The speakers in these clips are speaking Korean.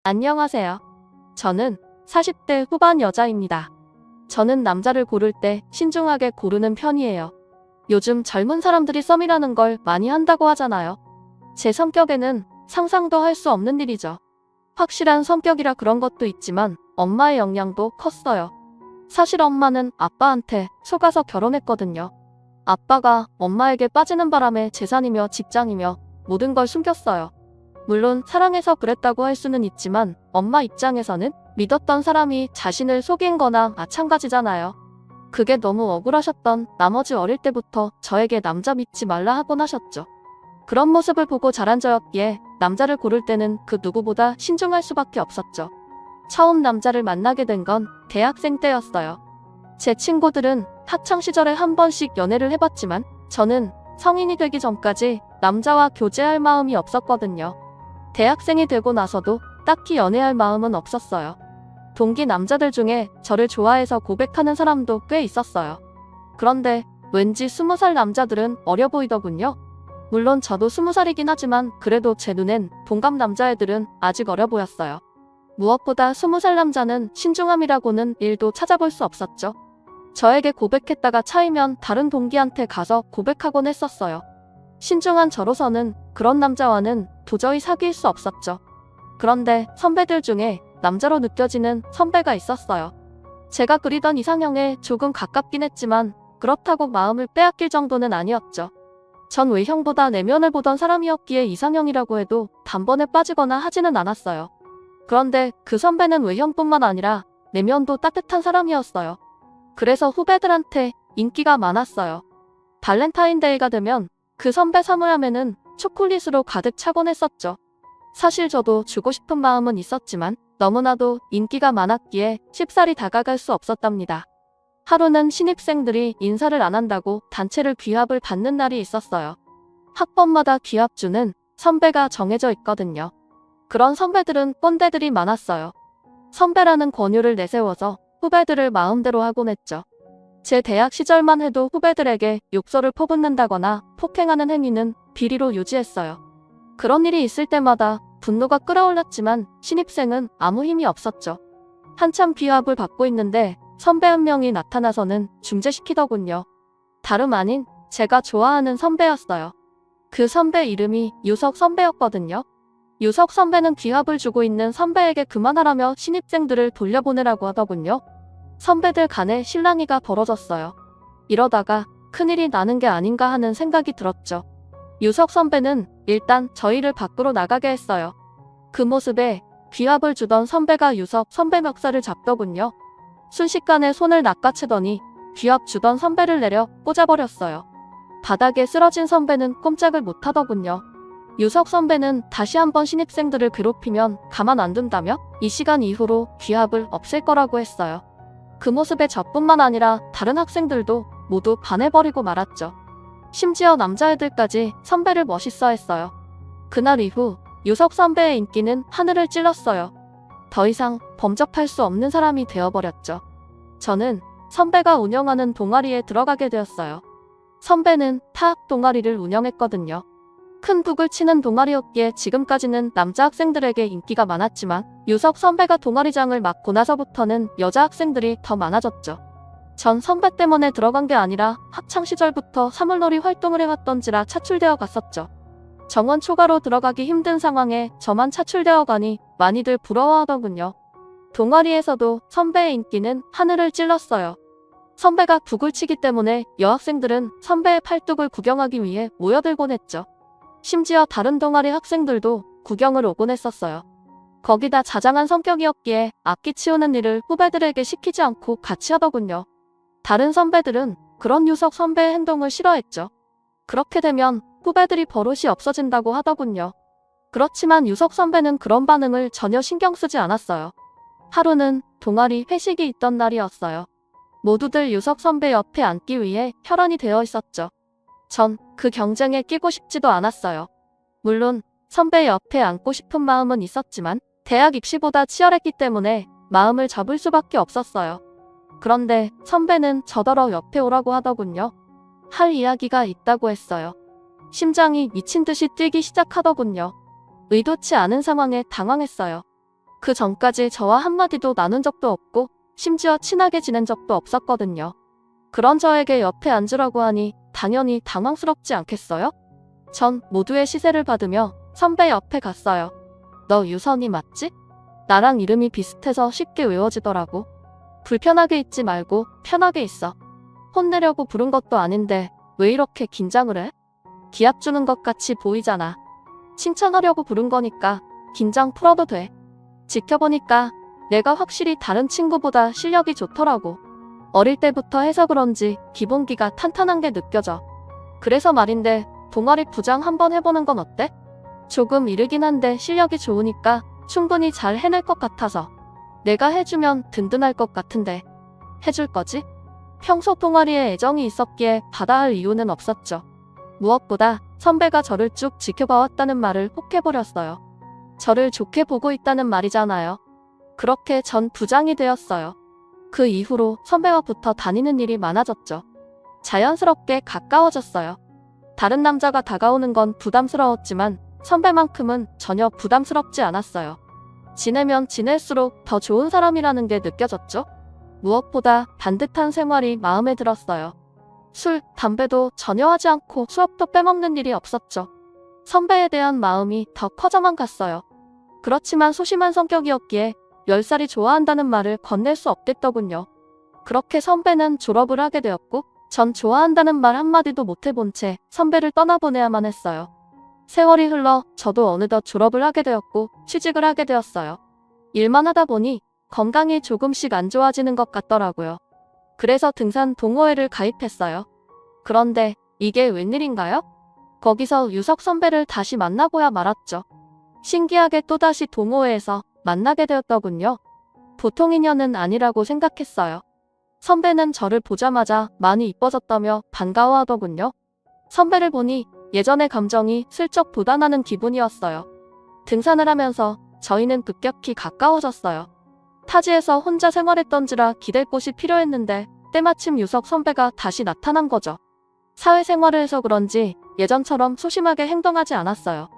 안녕하세요. 저는 40대 후반 여자입니다. 저는 남자를 고를 때 신중하게 고르는 편이에요. 요즘 젊은 사람들이 썸이라는 걸 많이 한다고 하잖아요. 제 성격에는 상상도 할 수 없는 일이죠. 확실한 성격이라 그런 것도 있지만 엄마의 영향도 컸어요. 사실 엄마는 아빠한테 속아서 결혼했거든요. 아빠가 엄마에게 빠지는 바람에 재산이며 직장이며 모든 걸 숨겼어요. 물론 사랑해서 그랬다고 할 수는 있지만 엄마 입장에서는 믿었던 사람이 자신을 속인 거나 마찬가지잖아요. 그게 너무 억울하셨던 나머지 어릴 때부터 저에게 남자 믿지 말라 하곤 하셨죠. 그런 모습을 보고 자란 저였기에 남자를 고를 때는 그 누구보다 신중할 수밖에 없었죠. 처음 남자를 만나게 된 건 대학생 때였어요. 제 친구들은 학창시절에 한 번씩 연애를 해봤지만 저는 성인이 되기 전까지 남자와 교제할 마음이 없었거든요. 대학생이 되고 나서도 딱히 연애할 마음은 없었어요. 동기 남자들 중에 저를 좋아해서 고백하는 사람도 꽤 있었어요. 그런데 왠지 20살 남자들은 어려 보이더군요. 물론 저도 20살이긴 하지만 그래도 제 눈엔 동갑 남자애들은 아직 어려 보였어요. 무엇보다 20살 남자는 신중함이라고는 1도 찾아볼 수 없었죠. 저에게 고백했다가 차이면 다른 동기한테 가서 고백하곤 했었어요. 신중한 저로서는 그런 남자와는 도저히 사귈 수 없었죠. 그런데 선배들 중에 남자로 느껴지는 선배가 있었어요. 제가 그리던 이상형에 조금 가깝긴 했지만 그렇다고 마음을 빼앗길 정도는 아니었죠. 전 외형보다 내면을 보던 사람이었기에 이상형이라고 해도 단번에 빠지거나 하지는 않았어요. 그런데 그 선배는 외형뿐만 아니라 내면도 따뜻한 사람이었어요. 그래서 후배들한테 인기가 많았어요. 발렌타인데이가 되면 그 선배 사물함에는 초콜릿으로 가득 차곤 했었죠. 사실 저도 주고 싶은 마음은 있었지만 너무나도 인기가 많았기에 쉽사리 다가갈 수 없었답니다. 하루는 신입생들이 인사를 안 한다고 단체를 귀합을 받는 날이 있었어요. 학번마다 귀합주는 선배가 정해져 있거든요. 그런 선배들은 꼰대들이 많았어요. 선배라는 권유를 내세워서 후배들을 마음대로 하곤 했죠. 제 대학 시절만 해도 후배들에게 욕설을 퍼붓는다거나 폭행하는 행위는 비리로 유지했어요. 그런 일이 있을 때마다 분노가 끓어올랐지만 신입생은 아무 힘이 없었죠. 한참 귀합을 받고 있는데 선배 한 명이 나타나서는 중재시키더군요. 다름 아닌 제가 좋아하는 선배였어요. 그 선배 이름이 유석 선배였거든요. 유석 선배는 귀합을 주고 있는 선배에게 그만하라며 신입생들을 돌려보내라고 하더군요. 선배들 간에 실랑이가 벌어졌어요. 이러다가 큰일이 나는 게 아닌가 하는 생각이 들었죠. 유석 선배는 일단 저희를 밖으로 나가게 했어요. 그 모습에 귀합을 주던 선배가 유석 선배 멱살을 잡더군요. 순식간에 손을 낚아채더니 귀합 주던 선배를 내려 꽂아버렸어요. 바닥에 쓰러진 선배는 꼼짝을 못하더군요. 유석 선배는 다시 한번 신입생들을 괴롭히면 가만 안 둔다며 이 시간 이후로 귀합을 없앨 거라고 했어요. 그 모습에 저뿐만 아니라 다른 학생들도 모두 반해버리고 말았죠. 심지어 남자애들까지 선배를 멋있어 했어요. 그날 이후 유석 선배의 인기는 하늘을 찔렀어요. 더 이상 범접할 수 없는 사람이 되어버렸죠. 저는 선배가 운영하는 동아리에 들어가게 되었어요. 선배는 타악 동아리를 운영했거든요. 큰 북을 치는 동아리였기에 지금까지는 남자 학생들에게 인기가 많았지만 유석 선배가 동아리장을 맡고 나서부터는 여자 학생들이 더 많아졌죠. 전 선배 때문에 들어간 게 아니라 학창시절부터 사물놀이 활동을 해왔던지라 차출되어 갔었죠. 정원 초과로 들어가기 힘든 상황에 저만 차출되어 가니 많이들 부러워하더군요. 동아리에서도 선배의 인기는 하늘을 찔렀어요. 선배가 북을 치기 때문에 여학생들은 선배의 팔뚝을 구경하기 위해 모여들곤 했죠. 심지어 다른 동아리 학생들도 구경을 오곤 했었어요. 거기다 자장한 성격이었기에 악기 치우는 일을 후배들에게 시키지 않고 같이 하더군요. 다른 선배들은 그런 유석 선배의 행동을 싫어했죠. 그렇게 되면 후배들이 버릇이 없어진다고 하더군요. 그렇지만 유석 선배는 그런 반응을 전혀 신경 쓰지 않았어요. 하루는 동아리 회식이 있던 날이었어요. 모두들 유석 선배 옆에 앉기 위해 혈안이 되어 있었죠. 전 그 경쟁에 끼고 싶지도 않았어요. 물론 선배 옆에 앉고 싶은 마음은 있었지만 대학 입시보다 치열했기 때문에 마음을 접을 수밖에 없었어요. 그런데 선배는 저더러 옆에 오라고 하더군요. 할 이야기가 있다고 했어요. 심장이 미친 듯이 뛰기 시작하더군요. 의도치 않은 상황에 당황했어요. 그 전까지 저와 한마디도 나눈 적도 없고 심지어 친하게 지낸 적도 없었거든요. 그런 저에게 옆에 앉으라고 하니 당연히 당황스럽지 않겠어요? 전 모두의 시세를 받으며 선배 옆에 갔어요. 너 유선이 맞지? 나랑 이름이 비슷해서 쉽게 외워지더라고. 불편하게 있지 말고 편하게 있어. 혼내려고 부른 것도 아닌데 왜 이렇게 긴장을 해? 기합 주는 것 같이 보이잖아. 칭찬하려고 부른 거니까 긴장 풀어도 돼. 지켜보니까 내가 확실히 다른 친구보다 실력이 좋더라고. 어릴 때부터 해서 그런지 기본기가 탄탄한 게 느껴져. 그래서 말인데 동아리 부장 한번 해보는 건 어때? 조금 이르긴 한데 실력이 좋으니까 충분히 잘 해낼 것 같아서. 내가 해주면 든든할 것 같은데 해줄 거지? 평소 동아리에 애정이 있었기에 받아야 할 이유는 없었죠. 무엇보다 선배가 저를 쭉 지켜봐왔다는 말을 혹 해버렸어요. 저를 좋게 보고 있다는 말이잖아요. 그렇게 전 부장이 되었어요. 그 이후로 선배와 붙어 다니는 일이 많아졌죠. 자연스럽게 가까워졌어요. 다른 남자가 다가오는 건 부담스러웠지만 선배만큼은 전혀 부담스럽지 않았어요. 지내면 지낼수록 더 좋은 사람이라는 게 느껴졌죠. 무엇보다 반듯한 생활이 마음에 들었어요. 술, 담배도 전혀 하지 않고 수업도 빼먹는 일이 없었죠. 선배에 대한 마음이 더 커져만 갔어요. 그렇지만 소심한 성격이었기에 10살이 좋아한다는 말을 건넬 수 없겠더군요. 그렇게 선배는 졸업을 하게 되었고 전 좋아한다는 말 한마디도 못 해본 채 선배를 떠나보내야만 했어요. 세월이 흘러 저도 어느덧 졸업을 하게 되었고 취직을 하게 되었어요. 일만 하다 보니 건강이 조금씩 안 좋아지는 것 같더라고요. 그래서 등산 동호회를 가입했어요. 그런데 이게 웬일인가요? 거기서 유석 선배를 다시 만나고야 말았죠. 신기하게 또다시 동호회에서 만나게 되었더군요. 보통 인연은 아니라고 생각했어요. 선배는 저를 보자마자 많이 이뻐졌다며 반가워하더군요. 선배를 보니 예전의 감정이 슬쩍 돋아나는 기분이었어요. 등산을 하면서 저희는 급격히 가까워졌어요. 타지에서 혼자 생활했던지라 기댈 곳이 필요했는데 때마침 유석 선배가 다시 나타난 거죠. 사회생활을 해서 그런지 예전처럼 소심하게 행동하지 않았어요.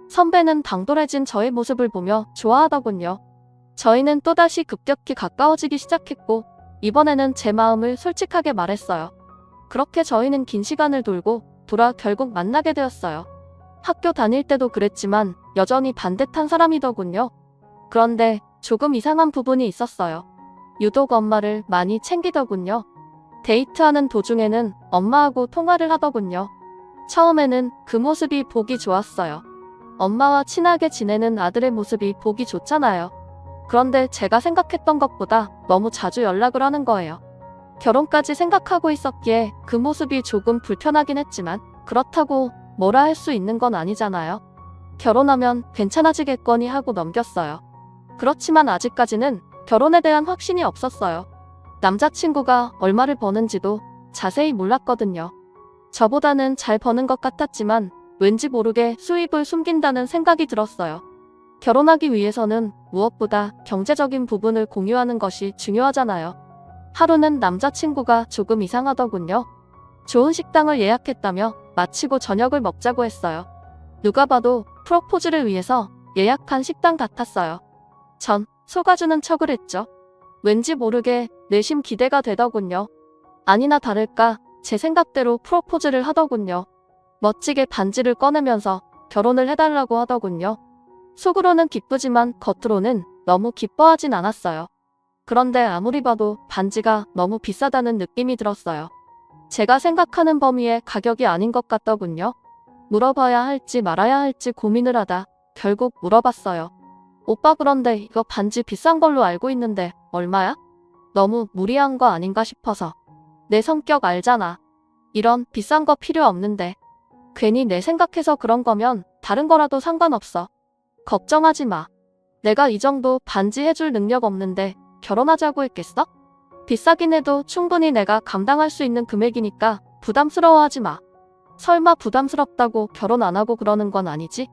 선배는 당돌해진 저의 모습을 보며 좋아하더군요. 저희는 또다시 급격히 가까워지기 시작했고 이번에는 제 마음을 솔직하게 말했어요. 그렇게 저희는 긴 시간을 돌고 돌아 결국 만나게 되었어요. 학교 다닐 때도 그랬지만 여전히 반듯한 사람이더군요. 그런데 조금 이상한 부분이 있었어요. 유독 엄마를 많이 챙기더군요. 데이트하는 도중에는 엄마하고 통화를 하더군요. 처음에는 그 모습이 보기 좋았어요. 엄마와 친하게 지내는 아들의 모습이 보기 좋잖아요. 그런데 제가 생각했던 것보다 너무 자주 연락을 하는 거예요. 결혼까지 생각하고 있었기에 그 모습이 조금 불편하긴 했지만 그렇다고 뭐라 할 수 있는 건 아니잖아요. 결혼하면 괜찮아지겠거니 하고 넘겼어요. 그렇지만 아직까지는 결혼에 대한 확신이 없었어요. 남자친구가 얼마를 버는지도 자세히 몰랐거든요. 저보다는 잘 버는 것 같았지만 왠지 모르게 수입을 숨긴다는 생각이 들었어요. 결혼하기 위해서는 무엇보다 경제적인 부분을 공유하는 것이 중요하잖아요. 하루는 남자친구가 조금 이상하더군요. 좋은 식당을 예약했다며 마치고 저녁을 먹자고 했어요. 누가 봐도 프로포즈를 위해서 예약한 식당 같았어요. 전 속아주는 척을 했죠. 왠지 모르게 내심 기대가 되더군요. 아니나 다를까 제 생각대로 프로포즈를 하더군요. 멋지게 반지를 꺼내면서 결혼을 해달라고 하더군요. 속으로는 기쁘지만 겉으로는 너무 기뻐하진 않았어요. 그런데 아무리 봐도 반지가 너무 비싸다는 느낌이 들었어요. 제가 생각하는 범위의 가격이 아닌 것 같더군요. 물어봐야 할지 말아야 할지 고민을 하다 결국 물어봤어요. 오빠 그런데 이거 반지 비싼 걸로 알고 있는데 얼마야? 너무 무리한 거 아닌가 싶어서. 내 성격 알잖아. 이런 비싼 거 필요 없는데. 괜히 내 생각해서 그런 거면 다른 거라도 상관없어. 걱정하지 마. 내가 이 정도 반지 해줄 능력 없는데 결혼하자고 했겠어? 비싸긴 해도 충분히 내가 감당할 수 있는 금액이니까 부담스러워하지 마. 설마 부담스럽다고 결혼 안 하고 그러는 건 아니지?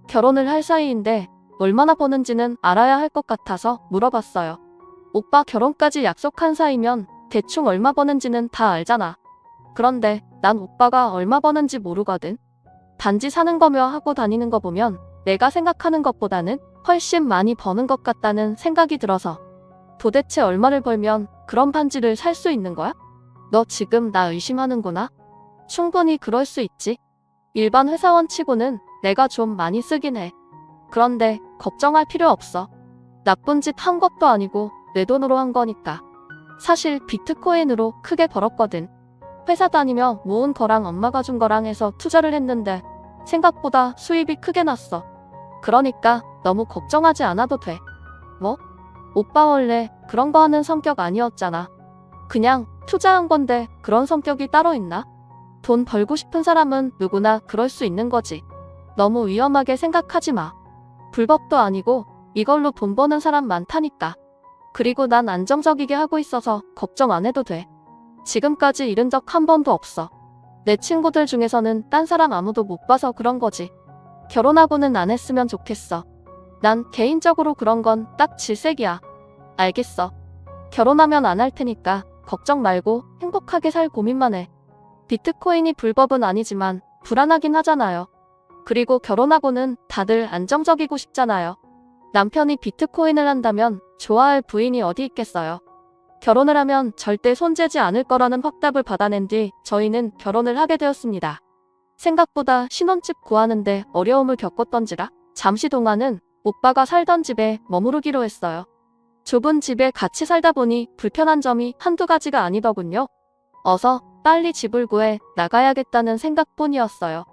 결혼을 할 사이인데 얼마나 버는지는 알아야 할 것 같아서 물어봤어요. 오빠 결혼까지 약속한 사이면 대충 얼마 버는지는 다 알잖아. 그런데 난 오빠가 얼마 버는지 모르거든. 반지 사는 거며 하고 다니는 거 보면 내가 생각하는 것보다는 훨씬 많이 버는 것 같다는 생각이 들어서. 도대체 얼마를 벌면 그런 반지를 살 수 있는 거야? 너 지금 나 의심하는구나? 충분히 그럴 수 있지. 일반 회사원 치고는 내가 좀 많이 쓰긴 해. 그런데 걱정할 필요 없어. 나쁜 짓 한 것도 아니고 내 돈으로 한 거니까. 사실 비트코인으로 크게 벌었거든. 회사 다니며 모은 거랑 엄마가 준 거랑 해서 투자를 했는데 생각보다 수입이 크게 났어. 그러니까 너무 걱정하지 않아도 돼. 뭐? 오빠 원래 그런 거 하는 성격 아니었잖아. 그냥 투자한 건데 그런 성격이 따로 있나? 돈 벌고 싶은 사람은 누구나 그럴 수 있는 거지. 너무 위험하게 생각하지 마. 불법도 아니고 이걸로 돈 버는 사람 많다니까. 그리고 난 안정적이게 하고 있어서 걱정 안 해도 돼. 지금까지 잃은 적 한 번도 없어. 내 친구들 중에서는 딴 사람 아무도 못 봐서 그런 거지. 결혼하고는 안 했으면 좋겠어. 난 개인적으로 그런 건 딱 질색이야. 알겠어. 결혼하면 안 할 테니까 걱정 말고 행복하게 살 고민만 해. 비트코인이 불법은 아니지만 불안하긴 하잖아요. 그리고 결혼하고는 다들 안정적이고 싶잖아요. 남편이 비트코인을 한다면 좋아할 부인이 어디 있겠어요. 결혼을 하면 절대 손재지 않을 거라는 확답을 받아낸 뒤 저희는 결혼을 하게 되었습니다. 생각보다 신혼집 구하는데 어려움을 겪었던지라 잠시 동안은 오빠가 살던 집에 머무르기로 했어요. 좁은 집에 같이 살다 보니 불편한 점이 한두 가지가 아니더군요. 어서 빨리 집을 구해 나가야겠다는 생각뿐이었어요.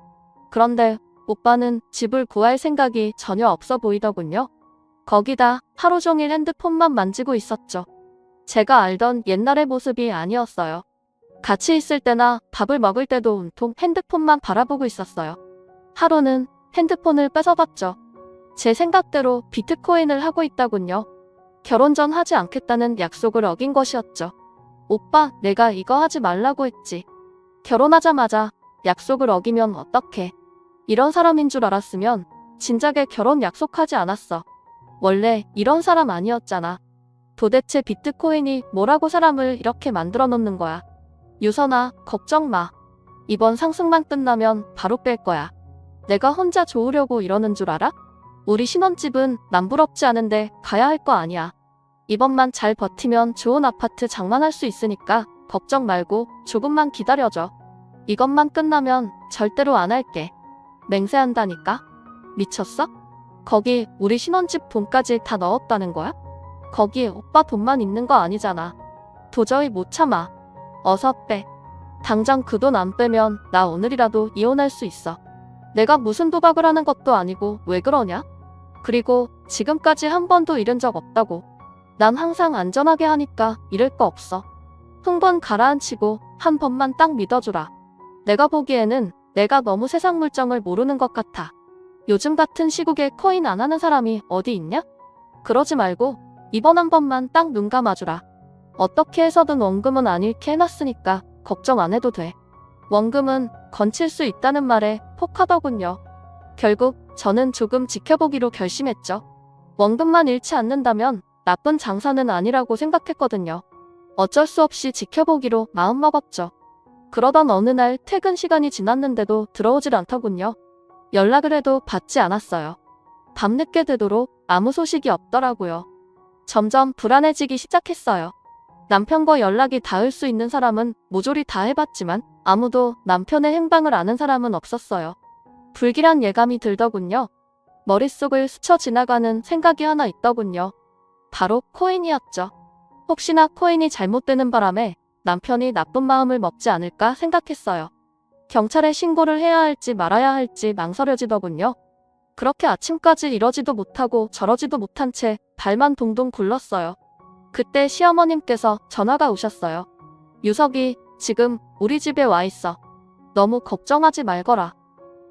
그런데 오빠는 집을 구할 생각이 전혀 없어 보이더군요. 거기다 하루 종일 핸드폰만 만지고 있었죠. 제가 알던 옛날의 모습이 아니었어요. 같이 있을 때나 밥을 먹을 때도 온통 핸드폰만 바라보고 있었어요. 하루는 핸드폰을 뺏어봤죠. 제 생각대로 비트코인을 하고 있다군요. 결혼 전 하지 않겠다는 약속을 어긴 것이었죠. 오빠, 내가 이거 하지 말라고 했지. 결혼하자마자 약속을 어기면 어떡해. 이런 사람인 줄 알았으면 진작에 결혼 약속하지 않았어. 원래 이런 사람 아니었잖아. 도대체 비트코인이 뭐라고 사람을 이렇게 만들어 놓는 거야. 유선아, 걱정 마. 이번 상승만 끝나면 바로 뺄 거야. 내가 혼자 좋으려고 이러는 줄 알아? 우리 신혼집은 남부럽지 않은데 가야 할 거 아니야. 이번만 잘 버티면 좋은 아파트 장만할 수 있으니까 걱정 말고 조금만 기다려줘. 이것만 끝나면 절대로 안 할게. 맹세한다니까? 미쳤어? 거기 우리 신혼집 돈까지 다 넣었다는 거야? 거기 오빠 돈만 있는 거 아니잖아. 도저히 못 참아. 어서 빼. 당장 그 돈 안 빼면 나 오늘이라도 이혼할 수 있어. 내가 무슨 도박을 하는 것도 아니고 왜 그러냐? 그리고 지금까지 한 번도 잃은 적 없다고. 난 항상 안전하게 하니까 잃을 거 없어. 흥분 가라앉히고 한 번만 딱 믿어주라. 내가 보기에는 내가 너무 세상 물정을 모르는 것 같아. 요즘 같은 시국에 코인 안 하는 사람이 어디 있냐? 그러지 말고 이번 한 번만 딱 눈 감아주라. 어떻게 해서든 원금은 안 잃게 해놨으니까 걱정 안 해도 돼. 원금은 건칠 수 있다는 말에 혹하더군요. 결국 저는 조금 지켜보기로 결심했죠. 원금만 잃지 않는다면 나쁜 장사는 아니라고 생각했거든요. 어쩔 수 없이 지켜보기로 마음먹었죠. 그러던 어느 날 퇴근 시간이 지났는데도 들어오질 않더군요. 연락을 해도 받지 않았어요. 밤늦게 되도록 아무 소식이 없더라고요. 점점 불안해지기 시작했어요. 남편과 연락이 닿을 수 있는 사람은 모조리 다 해봤지만 아무도 남편의 행방을 아는 사람은 없었어요. 불길한 예감이 들더군요. 머릿속을 스쳐 지나가는 생각이 하나 있더군요. 바로 코인이었죠. 혹시나 코인이 잘못되는 바람에 남편이 나쁜 마음을 먹지 않을까 생각했어요. 경찰에 신고를 해야 할지 말아야 할지 망설여지더군요. 그렇게 아침까지 이러지도 못하고 저러지도 못한 채 발만 동동 굴렀어요. 그때 시어머님께서 전화가 오셨어요. 유석이 지금 우리 집에 와 있어. 너무 걱정하지 말거라.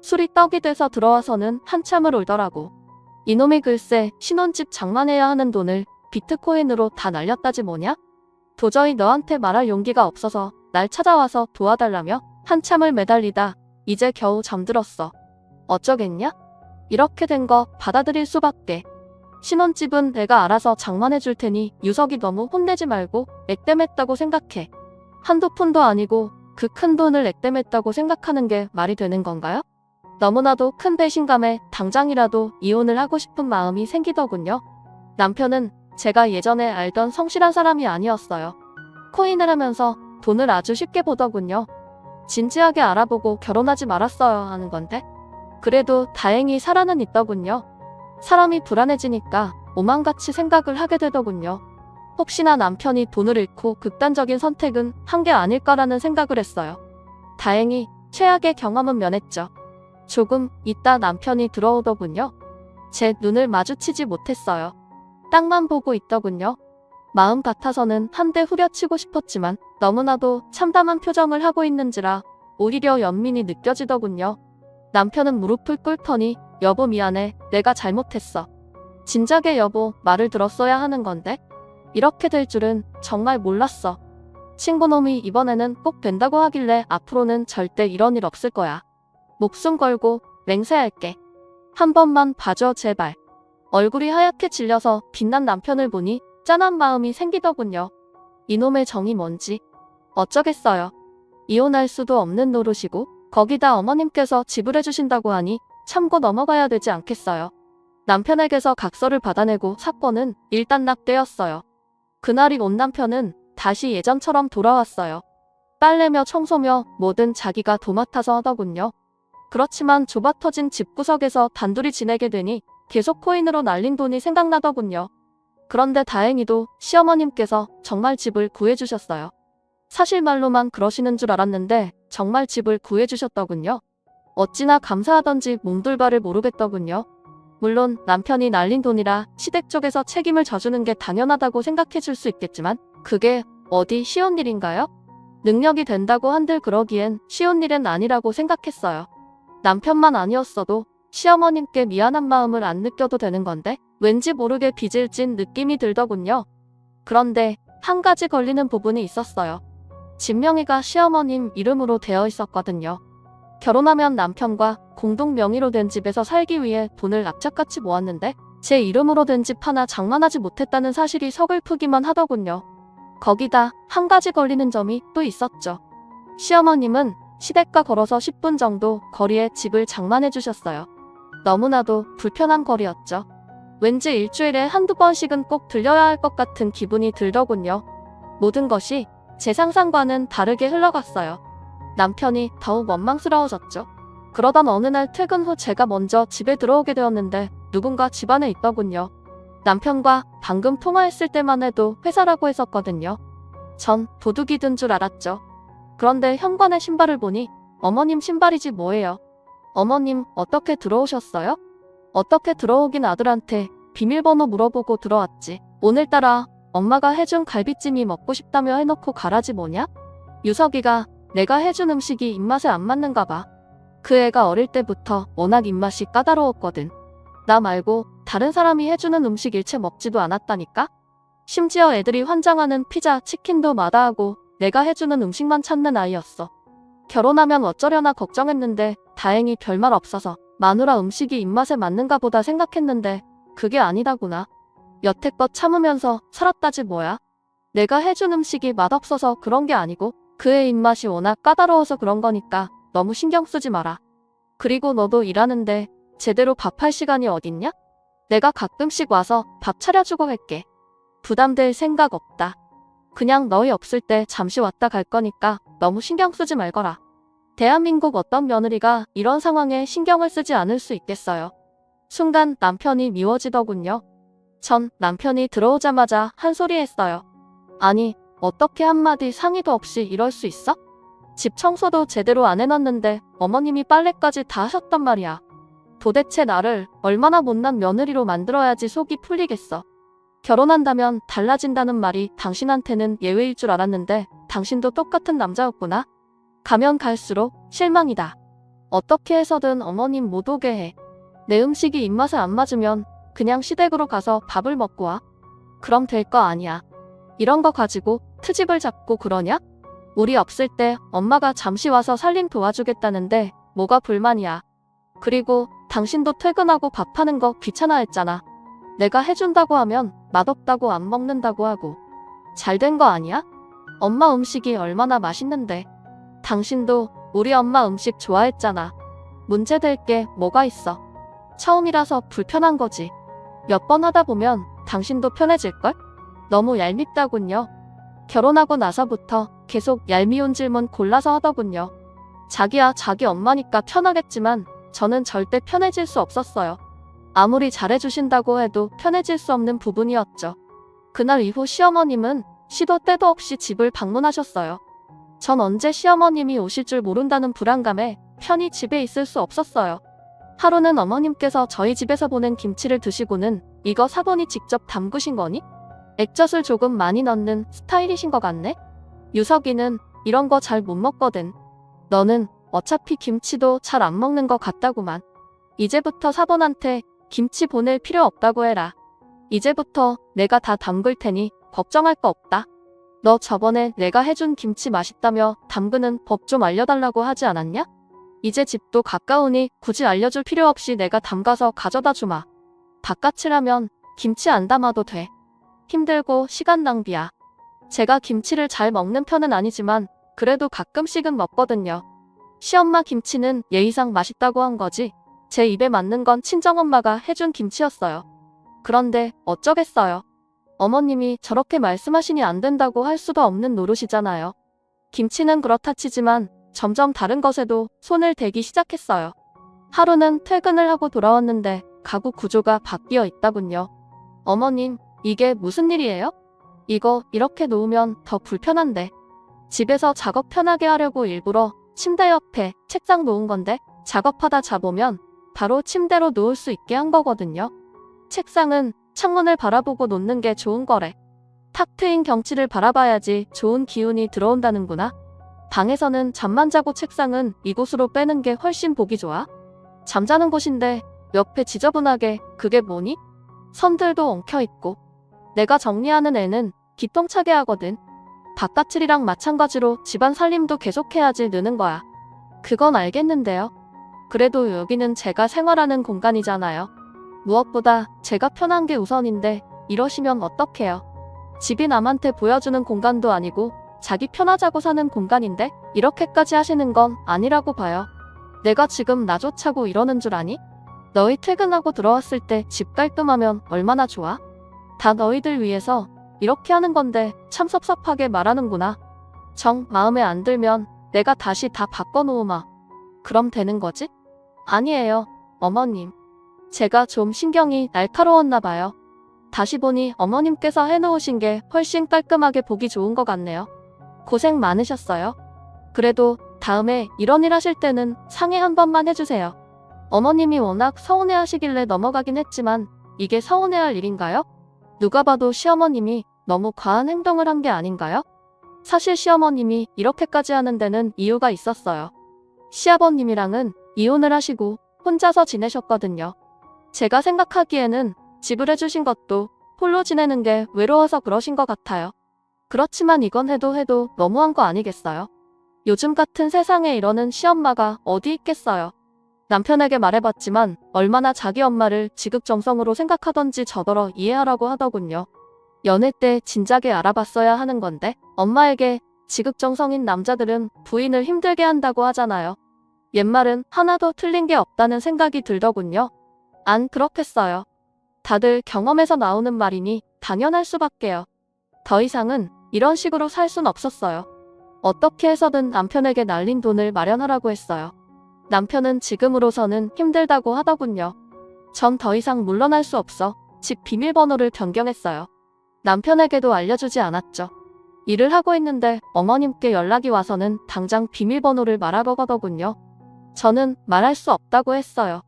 술이 떡이 돼서 들어와서는 한참을 울더라고. 이놈이 글쎄 신혼집 장만해야 하는 돈을 비트코인으로 다 날렸다지 뭐냐? 도저히 너한테 말할 용기가 없어서 날 찾아와서 도와달라며 한참을 매달리다 이제 겨우 잠들었어. 어쩌겠냐? 이렇게 된 거 받아들일 수밖에. 신혼집은 내가 알아서 장만해 줄 테니 유석이 너무 혼내지 말고 액땜했다고 생각해. 한두 푼도 아니고 그 큰 돈을 액땜했다고 생각하는 게 말이 되는 건가요? 너무나도 큰 배신감에 당장이라도 이혼을 하고 싶은 마음이 생기더군요. 남편은 제가 예전에 알던 성실한 사람이 아니었어요. 코인을 하면서 돈을 아주 쉽게 보더군요. 진지하게 알아보고 결혼하지 말았어야 하는 건데. 그래도 다행히 살아는 있더군요. 사람이 불안해지니까 오만같이 생각을 하게 되더군요. 혹시나 남편이 돈을 잃고 극단적인 선택은 한 게 아닐까라는 생각을 했어요. 다행히 최악의 경험은 면했죠. 조금 있다 남편이 들어오더군요. 제 눈을 마주치지 못했어요. 땅만 보고 있더군요. 마음 같아서는 한 대 후려치고 싶었지만 너무나도 참담한 표정을 하고 있는지라 오히려 연민이 느껴지더군요. 남편은 무릎을 꿇더니 여보 미안해. 내가 잘못했어. 진작에 여보 말을 들었어야 하는 건데 이렇게 될 줄은 정말 몰랐어. 친구놈이 이번에는 꼭 된다고 하길래 앞으로는 절대 이런 일 없을 거야. 목숨 걸고 맹세할게. 한 번만 봐줘 제발. 얼굴이 하얗게 질려서 빛난 남편을 보니 짠한 마음이 생기더군요. 이놈의 정이 뭔지 어쩌겠어요. 이혼할 수도 없는 노릇이고 거기다 어머님께서 지불해주신다고 하니 참고 넘어가야 되지 않겠어요. 남편에게서 각서를 받아내고 사건은 일단락되었어요. 그날이 온 남편은 다시 예전처럼 돌아왔어요. 빨래며 청소며 뭐든 자기가 도맡아서 하더군요. 그렇지만 좁아터진 집구석에서 단둘이 지내게 되니 계속 코인으로 날린 돈이 생각나더군요. 그런데 다행히도 시어머님께서 정말 집을 구해주셨어요. 사실 말로만 그러시는 줄 알았는데 정말 집을 구해주셨더군요. 어찌나 감사하던지 몸둘바를 모르겠더군요. 물론 남편이 날린 돈이라 시댁 쪽에서 책임을 져주는 게 당연하다고 생각해 줄 수 있겠지만 그게 어디 쉬운 일인가요? 능력이 된다고 한들 그러기엔 쉬운 일은 아니라고 생각했어요. 남편만 아니었어도 시어머님께 미안한 마음을 안 느껴도 되는 건데 왠지 모르게 빚을 진 느낌이 들더군요. 그런데 한 가지 걸리는 부분이 있었어요. 집 명의가 시어머님 이름으로 되어 있었거든요. 결혼하면 남편과 공동 명의로 된 집에서 살기 위해 돈을 악착같이 모았는데 제 이름으로 된 집 하나 장만하지 못했다는 사실이 서글프기만 하더군요. 거기다 한 가지 걸리는 점이 또 있었죠. 시어머님은 시댁과 걸어서 10분 정도 거리에 집을 장만해 주셨어요. 너무나도 불편한 거리였죠. 왠지 일주일에 한두 번씩은 꼭 들려야 할 것 같은 기분이 들더군요. 모든 것이 제 상상과는 다르게 흘러갔어요. 남편이 더욱 원망스러워졌죠. 그러던 어느 날 퇴근 후 제가 먼저 집에 들어오게 되었는데 누군가 집안에 있더군요. 남편과 방금 통화했을 때만 해도 회사라고 했었거든요. 전 도둑이 든 줄 알았죠. 그런데 현관에 신발을 보니 어머님 신발이지 뭐예요. 어머님 어떻게 들어오셨어요? 어떻게 들어오긴 아들한테 비밀번호 물어보고 들어왔지. 오늘따라 엄마가 해준 갈비찜이 먹고 싶다며 해놓고 가라지 뭐냐? 유석이가 내가 해준 음식이 입맛에 안 맞는가 봐. 그 애가 어릴 때부터 워낙 입맛이 까다로웠거든. 나 말고 다른 사람이 해주는 음식 일체 먹지도 않았다니까? 심지어 애들이 환장하는 피자, 치킨도 마다하고 내가 해주는 음식만 찾는 아이였어. 결혼하면 어쩌려나 걱정했는데 다행히 별말 없어서 마누라 음식이 입맛에 맞는가 보다 생각했는데 그게 아니다구나. 여태껏 참으면서 살았다지 뭐야. 내가 해준 음식이 맛없어서 그런 게 아니고 그 애 입맛이 워낙 까다로워서 그런 거니까 너무 신경 쓰지 마라. 그리고 너도 일하는데 제대로 밥할 시간이 어딨냐? 내가 가끔씩 와서 밥 차려주고 갈게. 부담될 생각 없다. 그냥 너희 없을 때 잠시 왔다 갈 거니까 너무 신경 쓰지 말거라. 대한민국 어떤 며느리가 이런 상황에 신경을 쓰지 않을 수 있겠어요. 순간 남편이 미워지더군요. 전 남편이 들어오자마자 한 소리 했어요. 아니, 어떻게 한마디 상의도 없이 이럴 수 있어? 집 청소도 제대로 안 해놨는데 어머님이 빨래까지 다 하셨단 말이야. 도대체 나를 얼마나 못난 며느리로 만들어야지 속이 풀리겠어. 결혼한다면 달라진다는 말이 당신한테는 예외일 줄 알았는데 당신도 똑같은 남자였구나. 가면 갈수록 실망이다. 어떻게 해서든 어머님 못 오게 해. 내 음식이 입맛에 안 맞으면 그냥 시댁으로 가서 밥을 먹고 와. 그럼 될 거 아니야. 이런 거 가지고 트집을 잡고 그러냐? 우리 없을 때 엄마가 잠시 와서 살림 도와주겠다는데 뭐가 불만이야. 그리고 당신도 퇴근하고 밥하는 거 귀찮아했잖아. 내가 해준다고 하면 맛없다고 안 먹는다고 하고. 잘 된 거 아니야? 엄마 음식이 얼마나 맛있는데. 당신도 우리 엄마 음식 좋아했잖아. 문제될 게 뭐가 있어? 처음이라서 불편한 거지. 몇 번 하다 보면 당신도 편해질걸? 너무 얄밉다군요. 결혼하고 나서부터 계속 얄미운 질문 골라서 하더군요. 자기야 자기 엄마니까 편하겠지만 저는 절대 편해질 수 없었어요. 아무리 잘해주신다고 해도 편해질 수 없는 부분이었죠. 그날 이후 시어머님은 시도 때도 없이 집을 방문하셨어요. 전 언제 시어머님이 오실 줄 모른다는 불안감에 편히 집에 있을 수 없었어요. 하루는 어머님께서 저희 집에서 보낸 김치를 드시고는 이거 사돈이 직접 담그신 거니? 액젓을 조금 많이 넣는 스타일이신 것 같네? 유석이는 이런 거 잘 못 먹거든. 너는 어차피 김치도 잘 안 먹는 것 같다구만. 이제부터 사돈한테 김치 보낼 필요 없다고 해라. 이제부터 내가 다 담글 테니 걱정할 거 없다. 너 저번에 내가 해준 김치 맛있다며 담그는 법 좀 알려달라고 하지 않았냐? 이제 집도 가까우니 굳이 알려줄 필요 없이 내가 담가서 가져다 주마. 바깥이라면 김치 안 담아도 돼. 힘들고 시간 낭비야. 제가 김치를 잘 먹는 편은 아니지만 그래도 가끔씩은 먹거든요. 시엄마 김치는 예의상 맛있다고 한 거지 제 입에 맞는 건 친정엄마가 해준 김치였어요. 그런데 어쩌겠어요. 어머님이 저렇게 말씀하시니 안 된다고 할 수도 없는 노릇이잖아요. 김치는 그렇다 치지만 점점 다른 것에도 손을 대기 시작했어요. 하루는 퇴근을 하고 돌아왔는데 가구 구조가 바뀌어 있다군요. 어머님, 이게 무슨 일이에요? 이거 이렇게 놓으면 더 불편한데. 집에서 작업 편하게 하려고 일부러 침대 옆에 책상 놓은 건데 작업하다 자보면 바로 침대로 누울 수 있게 한 거거든요. 책상은 창문을 바라보고 놓는 게 좋은 거래. 탁 트인 경치를 바라봐야지 좋은 기운이 들어온다는구나. 방에서는 잠만 자고 책상은 이곳으로 빼는 게 훨씬 보기 좋아. 잠자는 곳인데 옆에 지저분하게 그게 뭐니? 선들도 엉켜있고. 내가 정리하는 애는 기똥차게 하거든. 바깥일이랑 마찬가지로 집안 살림도 계속해야지 느는 거야. 그건 알겠는데요. 그래도 여기는 제가 생활하는 공간이잖아요. 무엇보다 제가 편한 게 우선인데 이러시면 어떡해요. 집이 남한테 보여주는 공간도 아니고 자기 편하자고 사는 공간인데 이렇게까지 하시는 건 아니라고 봐요. 내가 지금 나조차고 이러는 줄 아니? 너희 퇴근하고 들어왔을 때 집 깔끔하면 얼마나 좋아? 다 너희들 위해서 이렇게 하는 건데 참 섭섭하게 말하는구나. 정 마음에 안 들면 내가 다시 다 바꿔놓으마. 그럼 되는 거지? 아니에요, 어머님. 제가 좀 신경이 날카로웠나 봐요. 다시 보니 어머님께서 해놓으신 게 훨씬 깔끔하게 보기 좋은 것 같네요. 고생 많으셨어요. 그래도 다음에 이런 일 하실 때는 상의 한 번만 해주세요. 어머님이 워낙 서운해하시길래 넘어가긴 했지만 이게 서운해할 일인가요? 누가 봐도 시어머님이 너무 과한 행동을 한 게 아닌가요? 사실 시어머님이 이렇게까지 하는 데는 이유가 있었어요. 시아버님이랑은 이혼을 하시고 혼자서 지내셨거든요. 제가 생각하기에는 집을 해주신 것도 홀로 지내는 게 외로워서 그러신 것 같아요. 그렇지만 이건 해도 너무한 거 아니겠어요? 요즘 같은 세상에 이러는 시엄마가 어디 있겠어요. 남편에게 말해봤지만 얼마나 자기 엄마를 지극정성으로 생각하던지 저더러 이해하라고 하더군요. 연애 때 진작에 알아봤어야 하는 건데 엄마에게 지극정성인 남자들은 부인을 힘들게 한다고 하잖아요. 옛말은 하나도 틀린 게 없다는 생각이 들더군요. 안 그렇겠어요. 다들 경험에서 나오는 말이니 당연할 수밖에요. 더 이상은 이런 식으로 살 순 없었어요. 어떻게 해서든 남편에게 날린 돈을 마련하라고 했어요. 남편은 지금으로서는 힘들다고 하더군요. 전 더 이상 물러날 수 없어 집 비밀번호를 변경했어요. 남편에게도 알려주지 않았죠. 일을 하고 있는데 어머님께 연락이 와서는 당장 비밀번호를 말하더군요. 저는 말할 수 없다고 했어요.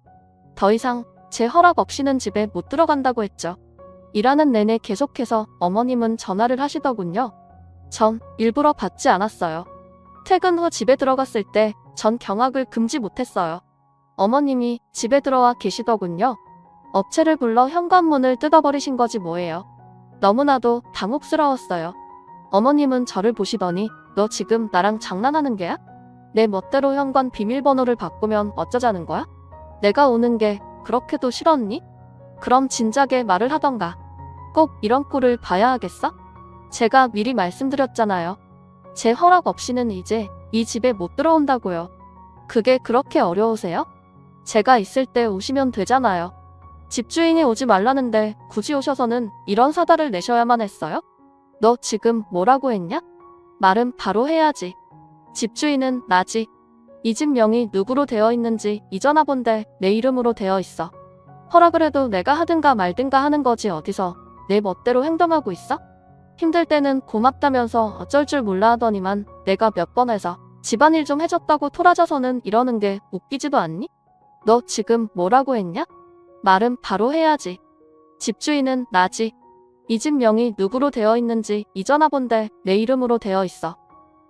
더 이상 제 허락 없이는 집에 못 들어간다고 했죠. 일하는 내내 계속해서 어머님은 전화를 하시더군요. 전 일부러 받지 않았어요. 퇴근 후 집에 들어갔을 때 전 경악을 금지 못했어요. 어머님이 집에 들어와 계시더군요. 업체를 불러 현관문을 뜯어버리신 거지 뭐예요. 너무나도 당혹스러웠어요. 어머님은 저를 보시더니 너 지금 나랑 장난하는 게야? 내 멋대로 현관 비밀번호를 바꾸면 어쩌자는 거야? 내가 오는 게 그렇게도 싫었니? 그럼 진작에 말을 하던가. 꼭 이런 꼴을 봐야 하겠어? 제가 미리 말씀드렸잖아요. 제 허락 없이는 이제 이 집에 못 들어온다고요. 그게 그렇게 어려우세요? 제가 있을 때 오시면 되잖아요. 집주인이 오지 말라는데 굳이 오셔서는 이런 사달을 내셔야만 했어요? 너 지금 뭐라고 했냐? 말은 바로 해야지. 집주인은 나지. 이 집 명이 누구로 되어 있는지 이 전화본데 내 이름으로 되어 있어. 허락을 해도 내가 하든가 말든가 하는 거지 어디서 내 멋대로 행동하고 있어? 힘들 때는 고맙다면서 어쩔 줄 몰라 하더니만 내가 몇 번 해서 집안일 좀 해줬다고 토라져서는 이러는 게 웃기지도 않니? 너 지금 뭐라고 했냐? 말은 바로 해야지. 집주인은 나지. 이 집 명이 누구로 되어 있는지 이 전화본데 내 이름으로 되어 있어.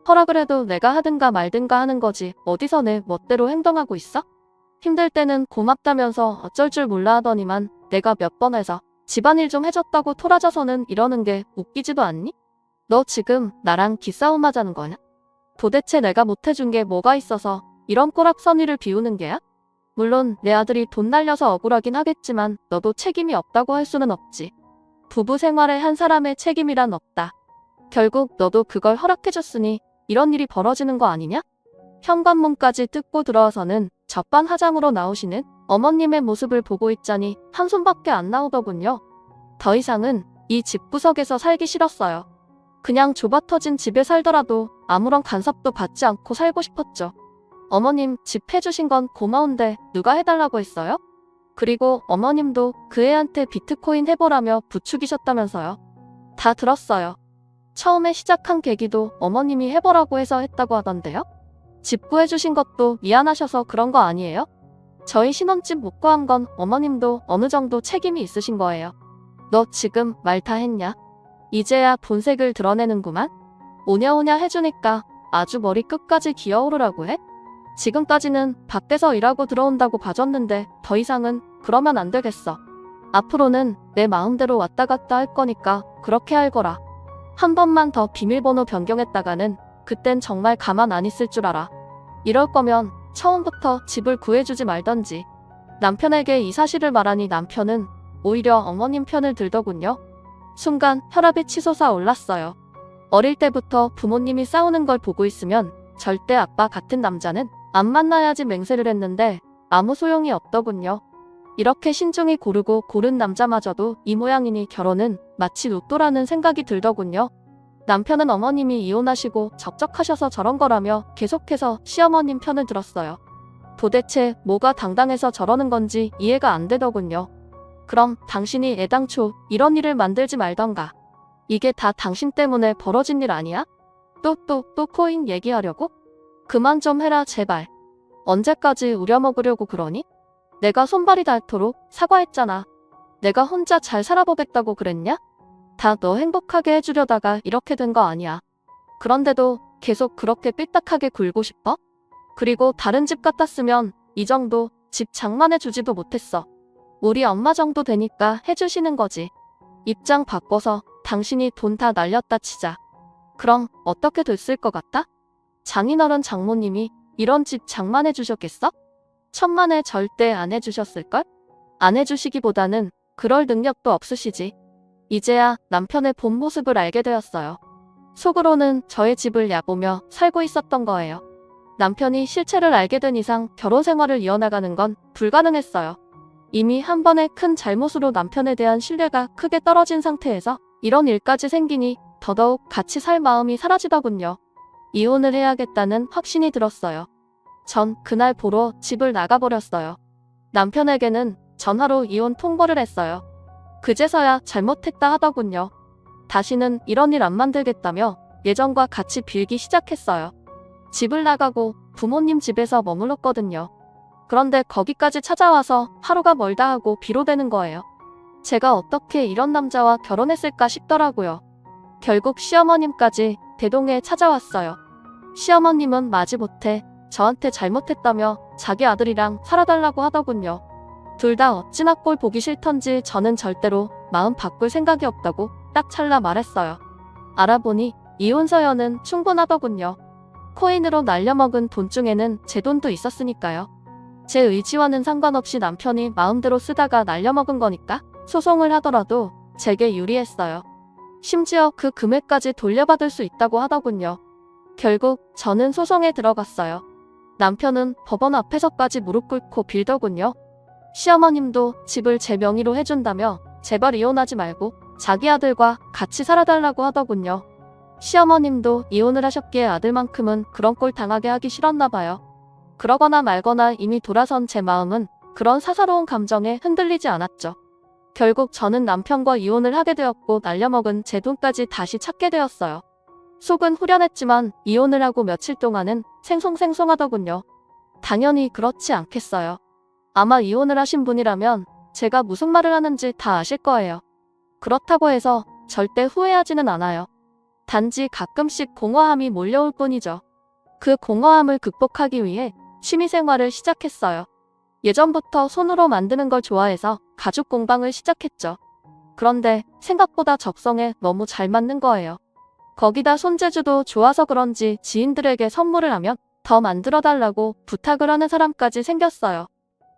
허락을 해도 내가 하든가 말든가 하는 거지 어디서 내 멋대로 행동하고 있어? 힘들 때는 고맙다면서 어쩔 줄 몰라 하더니만 내가 몇 번 해서 집안일 좀 해줬다고 토라져서는 이러는 게 웃기지도 않니? 너 지금 나랑 기싸움 하자는 거냐? 도대체 내가 못해준 게 뭐가 있어서 이런 꼬락서니를 비우는 게야? 물론 내 아들이 돈 날려서 억울하긴 하겠지만 너도 책임이 없다고 할 수는 없지. 부부 생활에 한 사람의 책임이란 없다. 결국 너도 그걸 허락해줬으니 이런 일이 벌어지는 거 아니냐? 현관문까지 뜯고 들어와서는 적반하장으로 나오시는 어머님의 모습을 보고 있자니 한숨밖에 안 나오더군요. 더 이상은 이 집구석에서 살기 싫었어요. 그냥 좁아터진 집에 살더라도 아무런 간섭도 받지 않고 살고 싶었죠. 어머님 집 해주신 건 고마운데 누가 해달라고 했어요? 그리고 어머님도 그 애한테 비트코인 해보라며 부추기셨다면서요. 다 들었어요. 처음에 시작한 계기도 어머님이 해보라고 해서 했다고 하던데요. 집 구해주신 것도 미안하셔서 그런 거 아니에요? 저희 신혼집 못 구한 건 어머님도 어느 정도 책임이 있으신 거예요. 너 지금 말 다 했냐? 이제야 본색을 드러내는구만. 오냐오냐 해주니까 아주 머리 끝까지 기어오르라고 해? 지금까지는 밖에서 일하고 들어온다고 봐줬는데 더 이상은 그러면 안 되겠어. 앞으로는 내 마음대로 왔다 갔다 할 거니까 그렇게 알거라. 한 번만 더 비밀번호 변경했다가는 그땐 정말 가만 안 있을 줄 알아. 이럴 거면 처음부터 집을 구해주지 말던지. 남편에게 이 사실을 말하니 남편은 오히려 어머님 편을 들더군요. 순간 혈압이 치솟아 올랐어요. 어릴 때부터 부모님이 싸우는 걸 보고 있으면 절대 아빠 같은 남자는 안 만나야지 맹세를 했는데 아무 소용이 없더군요. 이렇게 신중히 고르고 고른 남자마저도 이 모양이니 결혼은 마치 로또라는 생각이 들더군요. 남편은 어머님이 이혼하시고 적적하셔서 저런 거라며 계속해서 시어머님 편을 들었어요. 도대체 뭐가 당당해서 저러는 건지 이해가 안 되더군요. 그럼 당신이 애당초 이런 일을 만들지 말던가. 이게 다 당신 때문에 벌어진 일 아니야? 또 코인 얘기하려고? 그만 좀 해라 제발. 언제까지 우려먹으려고 그러니? 내가 손발이 닳도록 사과했잖아. 내가 혼자 잘 살아보겠다고 그랬냐? 다 너 행복하게 해주려다가 이렇게 된 거 아니야. 그런데도 계속 그렇게 삐딱하게 굴고 싶어? 그리고 다른 집 같았으면 이 정도 집 장만해주지도 못했어. 우리 엄마 정도 되니까 해주시는 거지. 입장 바꿔서 당신이 돈 다 날렸다 치자. 그럼 어떻게 됐을 것 같아? 장인어른 장모님이 이런 집 장만해주셨겠어? 천만에 절대 안 해주셨을걸? 안 해주시기보다는 그럴 능력도 없으시지. 이제야 남편의 본 모습을 알게 되었어요. 속으로는 저의 집을 야보며 살고 있었던 거예요. 남편이 실체를 알게 된 이상 결혼 생활을 이어나가는 건 불가능했어요. 이미 한 번의 큰 잘못으로 남편에 대한 신뢰가 크게 떨어진 상태에서 이런 일까지 생기니 더더욱 같이 살 마음이 사라지더군요. 이혼을 해야겠다는 확신이 들었어요. 전 그날 보러 집을 나가버렸어요. 남편에게는 전화로 이혼 통보를 했어요. 그제서야 잘못했다 하더군요. 다시는 이런 일 안 만들겠다며 예전과 같이 빌기 시작했어요. 집을 나가고 부모님 집에서 머물렀거든요. 그런데 거기까지 찾아와서 하루가 멀다 하고 비로되는 거예요. 제가 어떻게 이런 남자와 결혼했을까 싶더라고요. 결국 시어머님까지 대동에 찾아왔어요. 시어머님은 마지못해 저한테 잘못했다며 자기 아들이랑 살아달라고 하더군요. 둘 다 어찌나 꼴 보기 싫던지 저는 절대로 마음 바꿀 생각이 없다고 딱 잘라 말했어요. 알아보니 이혼 서연은 충분하더군요. 코인으로 날려먹은 돈 중에는 제 돈도 있었으니까요. 제 의지와는 상관없이 남편이 마음대로 쓰다가 날려먹은 거니까 소송을 하더라도 제게 유리했어요. 심지어 그 금액까지 돌려받을 수 있다고 하더군요. 결국 저는 소송에 들어갔어요. 남편은 법원 앞에서까지 무릎 꿇고 빌더군요. 시어머님도 집을 제 명의로 해준다며 제발 이혼하지 말고 자기 아들과 같이 살아달라고 하더군요. 시어머님도 이혼을 하셨기에 아들만큼은 그런 꼴 당하게 하기 싫었나 봐요. 그러거나 말거나 이미 돌아선 제 마음은 그런 사사로운 감정에 흔들리지 않았죠. 결국 저는 남편과 이혼을 하게 되었고 날려먹은 제 돈까지 다시 찾게 되었어요. 속은 후련했지만 이혼을 하고 며칠 동안은 생송생송하더군요. 당연히 그렇지 않겠어요. 아마 이혼을 하신 분이라면 제가 무슨 말을 하는지 다 아실 거예요. 그렇다고 해서 절대 후회하지는 않아요. 단지 가끔씩 공허함이 몰려올 뿐이죠. 그 공허함을 극복하기 위해 취미생활을 시작했어요. 예전부터 손으로 만드는 걸 좋아해서 가죽 공방을 시작했죠. 그런데 생각보다 적성에 너무 잘 맞는 거예요. 거기다 손재주도 좋아서 그런지 지인들에게 선물을 하면 더 만들어달라고 부탁을 하는 사람까지 생겼어요.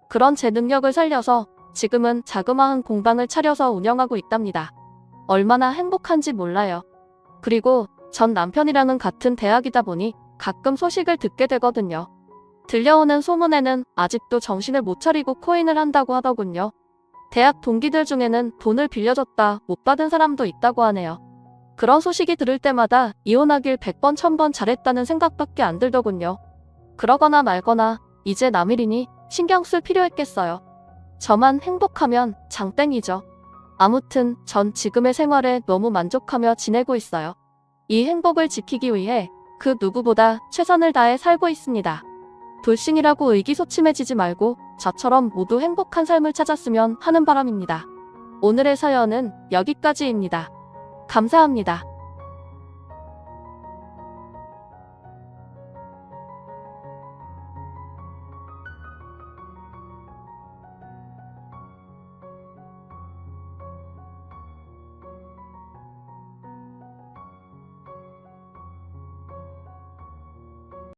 그런 제 능력을 살려서 지금은 자그마한 공방을 차려서 운영하고 있답니다. 얼마나 행복한지 몰라요. 그리고 전 남편이랑은 같은 대학이다 보니 가끔 소식을 듣게 되거든요. 들려오는 소문에는 아직도 정신을 못 차리고 코인을 한다고 하더군요. 대학 동기들 중에는 돈을 빌려줬다 못 받은 사람도 있다고 하네요. 그런 소식이 들을 때마다 이혼하길 100번 1000번 잘했다는 생각밖에 안 들더군요. 그러거나 말거나 이제 남일이니 신경 쓸 필요 있겠어요. 저만 행복하면 장땡이죠. 아무튼 전 지금의 생활에 너무 만족하며 지내고 있어요. 이 행복을 지키기 위해 그 누구보다 최선을 다해 살고 있습니다. 돌싱이라고 의기소침해지지 말고 저처럼 모두 행복한 삶을 찾았으면 하는 바람입니다. 오늘의 사연은 여기까지입니다. 감사합니다.